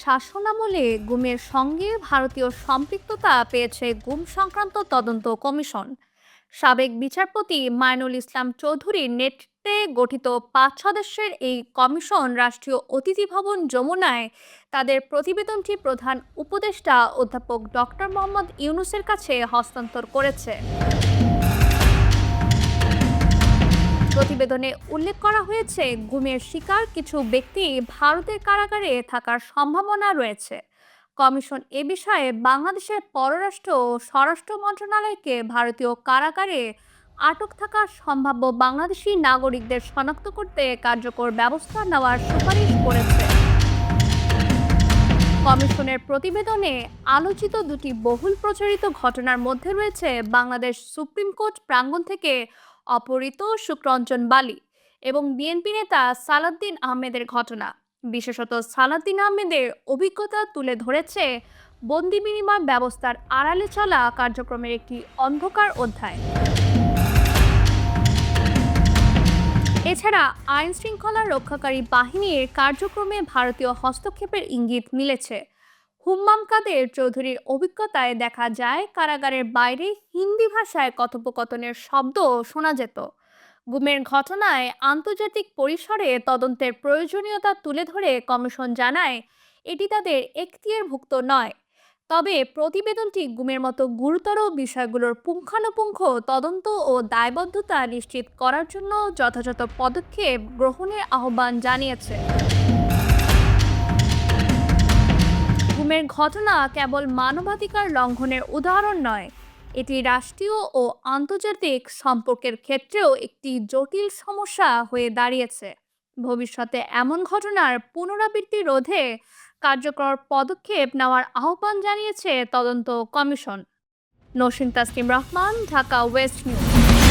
শাসনামলে গুমের সঙ্গে ভারতীয় সম্পৃক্ততা পেয়েছে গুম সংক্রান্ত তদন্ত কমিশন। সাবেক বিচারপতি মাইনুল ইসলাম চৌধুরীর নেতৃত্বে গঠিত 5 সদস্যের এই কমিশন রাষ্ট্রীয় অতিথি ভবন যমুনায় তাদের প্রতিবেদনটি প্রধান উপদেষ্টা অধ্যাপক ডক্টর মোহাম্মদ ইউনূসের কাছে হস্তান্তর করেছে। প্রতিবেদনে উল্লেখ করা হয়েছে, গুমের শিকার কিছু ব্যক্তি ভারতের কারাগারে থাকার সম্ভাবনা রয়েছে। কমিশন এ বিষয়ে বাংলাদেশের পররাষ্ট্র ও স্বরাষ্ট্র মন্ত্রণালয়কে ভারতীয় কারাগারে আটক থাকা সম্ভাব্য বাংলাদেশি নাগরিকদের শনাক্ত করতে কার্যকর ব্যবস্থা নেওয়ার সুপারিশ করেছে। কমিশনের প্রতিবেদনে আলোচিত দুটি বহুল প্রচারিত ঘটনার মধ্যে রয়েছে বাংলাদেশ সুপ্রিম কোর্ট প্রাঙ্গণ থেকে অপহৃত শুক্রঞ্জন বালী এবং বিএনপি নেতা সালাউদ্দিন আহমেদের ঘটনা। বিশেষত সালাউদ্দিন আহমেদের অভিজ্ঞতা তুলে ধরেছে বন্দি বিনিময় ব্যবস্থার আড়ালে চলা কার্যক্রমের একটি অন্ধকার অধ্যায়। এছাড়া আইন শৃঙ্খলা রক্ষাকারী বাহিনীর কার্যক্রমে ভারতীয় হস্তক্ষেপের ইঙ্গিত মিলেছে। হুম্মাম কাদের চৌধুরীর অভিজ্ঞতায় দেখা যায়, কারাগারের বাইরে হিন্দি ভাষায় কথোপকথনের শব্দ শোনা যেত। গুমের ঘটনায় আন্তর্জাতিক পরিসরে তদন্তের প্রয়োজনীয়তা তুলে ধরে কমিশন জানায়, এটি তাদের এখতিয়ারভুক্ত নয়। তবে প্রতিবেদনটি গুমের মতো গুরুতর বিষয়গুলোর পুঙ্খানুপুঙ্খ তদন্ত ও দায়বদ্ধতা নিশ্চিত করার জন্য যথাযথ পদক্ষেপ গ্রহণের আহ্বান জানিয়েছে। গুমের ঘটনা কেবল মানবাধিকার লঙ্ঘনের উদাহরণ নয়, এটি রাষ্ট্রীয় ও আন্তর্জাতিক সম্পর্কের ক্ষেত্রেও একটি জটিল সমস্যা হয়ে দাঁড়িয়েছে। ভবিষ্যতে এমন ঘটনার পুনরাবৃত্তি রোধে কার্যকর পদক্ষেপ নেওয়ার আহ্বান জানিয়েছে তদন্ত commission. Nasin Tasnim Rahman, Dhaka west news.